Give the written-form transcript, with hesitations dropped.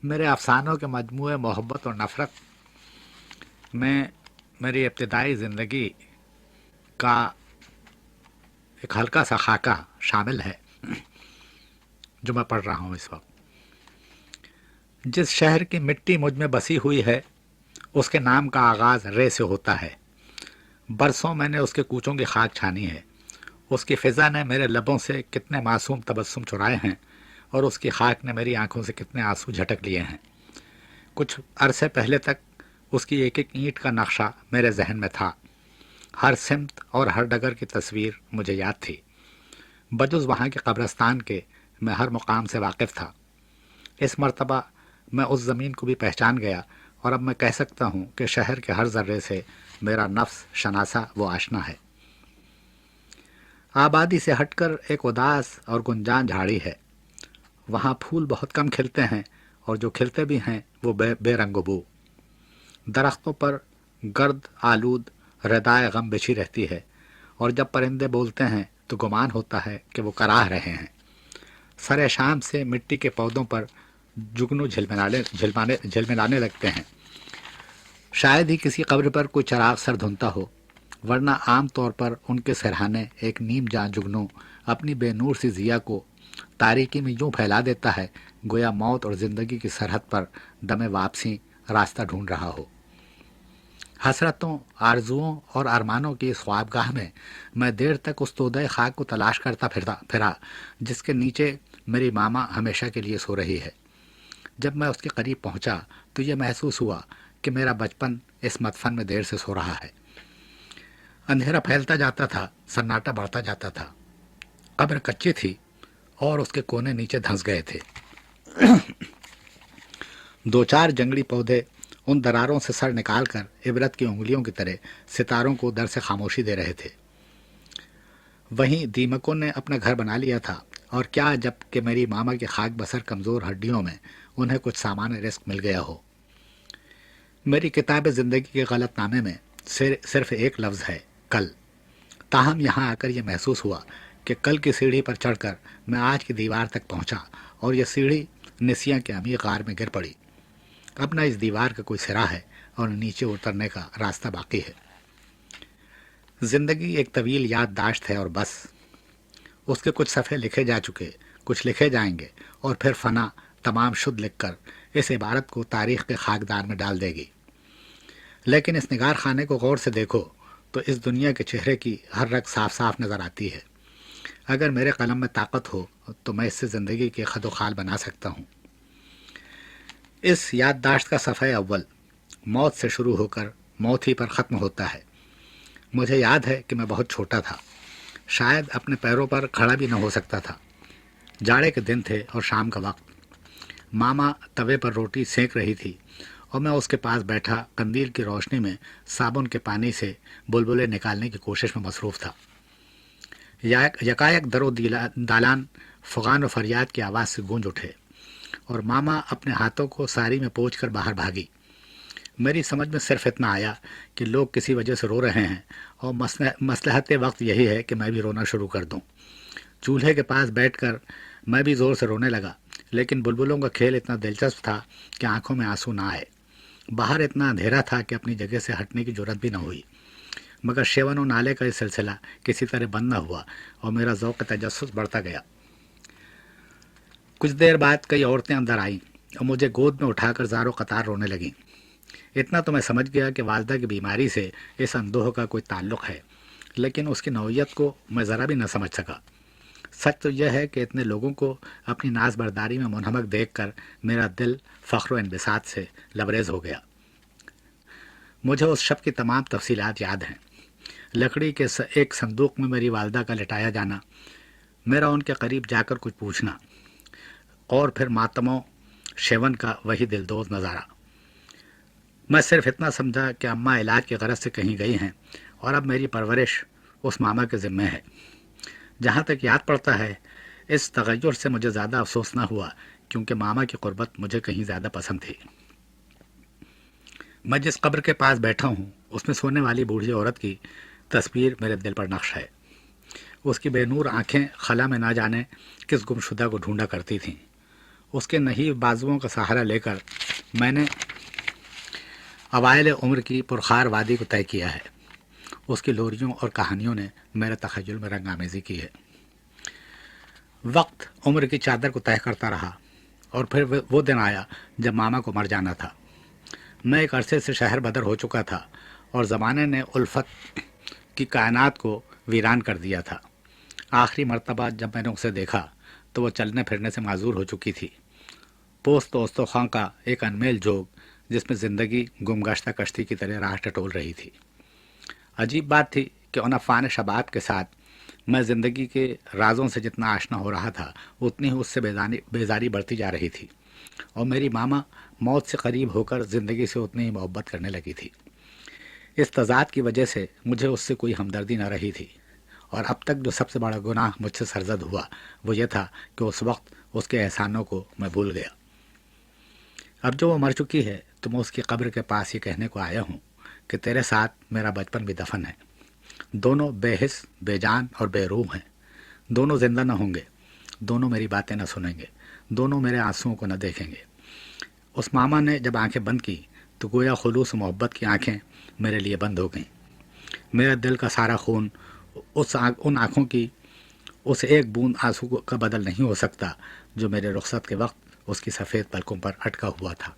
میرے افسانوں کے مجموعے محبت اور نفرت میں میری ابتدائی زندگی کا ایک ہلکا سا خاکہ شامل ہے جو میں پڑھ رہا ہوں اس وقت۔ جس شہر کی مٹی مجھ میں بسی ہوئی ہے اس کے نام کا آغاز رے سے ہوتا ہے۔ برسوں میں نے اس کے کوچوں کی خاک چھانی ہے۔ اس کی فضا نے میرے لبوں سے کتنے معصوم تبسم چرائے ہیں اور اس کی خاک نے میری آنکھوں سے کتنے آنسو جھٹک لیے ہیں۔ کچھ عرصے پہلے تک اس کی ایک ایک اینٹ کا نقشہ میرے ذہن میں تھا۔ ہر سمت اور ہر ڈگر کی تصویر مجھے یاد تھی۔ بجز وہاں کے قبرستان کے میں ہر مقام سے واقف تھا۔ اس مرتبہ میں اس زمین کو بھی پہچان گیا اور اب میں کہہ سکتا ہوں کہ شہر کے ہر ذرے سے میرا نفس شناسا و آشنا ہے۔ آبادی سے ہٹ کر ایک اداس اور گنجان جھاڑی ہے۔ وہاں پھول بہت کم کھلتے ہیں اور جو کھلتے بھی ہیں وہ بے رنگ و بو۔ درختوں پر گرد آلود ردائے غم بچھی رہتی ہے اور جب پرندے بولتے ہیں تو گمان ہوتا ہے کہ وہ کراہ رہے ہیں۔ سر شام سے مٹی کے پودوں پر جگنو جھلملانے لگتے ہیں۔ شاید ہی کسی قبر پر کوئی چراغ سر دھنتا ہو، ورنہ عام طور پر ان کے سرہانے ایک نیم جان جگنو اپنی بے نور سی ضیا کو تاریکی میں یوں پھیلا دیتا ہے گویا موت اور زندگی کی سرحد پر دم واپسی راستہ ڈھونڈ رہا ہو۔ حسرتوں، آرزوؤں اور ارمانوں کی اس خوابگاہ میں دیر تک اس تودۂ خاک کو تلاش کرتا پھرا جس کے نیچے میری ماما ہمیشہ کے لیے سو رہی ہے۔ جب میں اس کے قریب پہنچا تو یہ محسوس ہوا کہ میرا بچپن اس مدفن میں دیر سے سو رہا ہے۔ اندھیرا پھیلتا جاتا تھا، سناٹا بڑھتا جاتا تھا۔ قبر کچی تھی اور اس کے کونے نیچے دھنس گئے تھے۔ دو چار جنگلی پودے ان دراروں سے سر نکال کر عبرت کی انگلیوں کی طرح ستاروں کو در سے خاموشی دے رہے تھے۔ وہیں دیمکوں نے اپنا گھر بنا لیا تھا، اور کیا جب کہ میری ماما کی خاک بسر کمزور ہڈیوں میں انہیں کچھ سامان رزق مل گیا ہو۔ میری کتاب زندگی کے غلط نامے میں صرف ایک لفظ ہے، کل۔ تاہم یہاں آ کر یہ محسوس ہوا کہ کل کی سیڑھی پر چڑھ کر میں آج کی دیوار تک پہنچا اور یہ سیڑھی نسیاں کے عمیق غار میں گر پڑی۔ اب نہ اس دیوار کا کوئی سرا ہے اور نیچے اترنے کا راستہ باقی ہے۔ زندگی ایک طویل یادداشت ہے اور بس۔ اس کے کچھ صفحے لکھے جا چکے، کچھ لکھے جائیں گے اور پھر فنا تمام شد لکھ کر اس عبارت کو تاریخ کے خاکدان میں ڈال دے گی۔ لیکن اس نگار خانے کو غور سے دیکھو تو اس دنیا کے چہرے کی ہر رگ صاف صاف نظر آتی ہے۔ اگر میرے قلم میں طاقت ہو تو میں اس سے زندگی کے خد و خال بنا سکتا ہوں۔ اس یادداشت کا صفحہ اول موت سے شروع ہو کر موت ہی پر ختم ہوتا ہے۔ مجھے یاد ہے کہ میں بہت چھوٹا تھا، شاید اپنے پیروں پر کھڑا بھی نہ ہو سکتا تھا۔ جاڑے کے دن تھے اور شام کا وقت۔ ماما توے پر روٹی سینک رہی تھی اور میں اس کے پاس بیٹھا قندیل کی روشنی میں صابن کے پانی سے بلبلے نکالنے کی کوشش میں مصروف تھا۔ یکایک در و دالان فغان و فریاد کی آواز سے گونج اٹھے اور ماما اپنے ہاتھوں کو ساری میں پوچھ کر باہر بھاگی۔ میری سمجھ میں صرف اتنا آیا کہ لوگ کسی وجہ سے رو رہے ہیں اور مصلحت وقت یہی ہے کہ میں بھی رونا شروع کر دوں۔ چولہے کے پاس بیٹھ کر میں بھی زور سے رونے لگا، لیکن بلبلوں کا کھیل اتنا دلچسپ تھا کہ آنکھوں میں آنسو نہ آئے۔ باہر اتنا اندھیرا تھا کہ اپنی جگہ سے ہٹنے کی جرت بھی نہ ہوئی، مگر شیون و نالے کا یہ سلسلہ کسی طرح بند نہ ہوا اور میرا ذوق تجسس بڑھتا گیا۔ کچھ دیر بعد کئی عورتیں اندر آئیں اور مجھے گود میں اٹھا کر زار و قطار رونے لگیں۔ اتنا تو میں سمجھ گیا کہ والدہ کی بیماری سے اس اندوہ کا کوئی تعلق ہے، لیکن اس کی نوعیت کو میں ذرا بھی نہ سمجھ سکا۔ سچ تو یہ ہے کہ اتنے لوگوں کو اپنی ناز برداری میں منہمک دیکھ کر میرا دل فخر و انبساط سے لبریز ہو گیا۔ مجھے اس شب کی تمام تفصیلات یاد ہیں۔ لکڑی کے ایک صندوق میں میری والدہ کا لٹایا جانا، میرا ان کے قریب جا کر کچھ پوچھنا، اور پھر ماتموں شیون کا وہی دلدوز نظارہ۔ میں صرف اتنا سمجھا کہ اماں علاج کی غرض سے کہیں گئی ہیں اور اب میری پرورش اس ماما کے ذمے ہے۔ جہاں تک یاد پڑتا ہے اس تغیر سے مجھے زیادہ افسوس نہ ہوا کیونکہ ماما کی قربت مجھے کہیں زیادہ پسند تھی۔ میں جس قبر کے پاس بیٹھا ہوں اس میں سونے والی بوڑھی عورت کی تصویر میرے دل پر نقش ہے۔ اس کی بے نور آنکھیں خلا میں نہ جانے کس گمشدہ کو ڈھونڈا کرتی تھیں۔ اس کے نحیف بازوؤں کا سہارا لے کر میں نے اوائل عمر کی پرخار وادی کو طے کیا ہے۔ اس کی لوریوں اور کہانیوں نے میرے تخیل میں رنگ آمیزی کی ہے۔ وقت عمر کی چادر کو طے کرتا رہا اور پھر وہ دن آیا جب ماما کو مر جانا تھا۔ میں ایک عرصے سے شہر بدر ہو چکا تھا اور زمانے نے الفت کی کائنات کو ویران کر دیا تھا۔ آخری مرتبہ جب میں نے اسے دیکھا تو وہ چلنے پھرنے سے معذور ہو چکی تھی۔ پوست و استخوان کا ایک انمیل جوگ جس میں زندگی گمگشتہ کشتی کی طرح راہ ٹٹول رہی تھی۔ عجیب بات تھی کہ ان افان شباب کے ساتھ میں زندگی کے رازوں سے جتنا آشنا ہو رہا تھا اتنی ہی اس سے بیزاری بڑھتی جا رہی تھی، اور میری ماما موت سے قریب ہو کر زندگی سے اتنی ہی محبت کرنے لگی تھی۔ اس تضاد کی وجہ سے مجھے اس سے کوئی ہمدردی نہ رہی تھی، اور اب تک جو سب سے بڑا گناہ مجھ سے سرزد ہوا وہ یہ تھا کہ اس وقت اس کے احسانوں کو میں بھول گیا۔ اب جو وہ مر چکی ہے تو میں اس کی قبر کے پاس یہ کہنے کو آیا ہوں کہ تیرے ساتھ میرا بچپن بھی دفن ہے۔ دونوں بے حس، بے جان اور بے روح ہیں۔ دونوں زندہ نہ ہوں گے، دونوں میری باتیں نہ سنیں گے، دونوں میرے آنسوؤں کو نہ دیکھیں گے۔ اس ماما نے جب آنکھیں بند کی تو گویا خلوص و محبت کی آنکھیں میرے لیے بند ہو گئیں۔ میرا دل کا سارا خون ان آنکھوں کی اس ایک بوند آنسو کا بدل نہیں ہو سکتا جو میرے رخصت کے وقت اس کی سفید پلکوں پر اٹکا ہوا تھا۔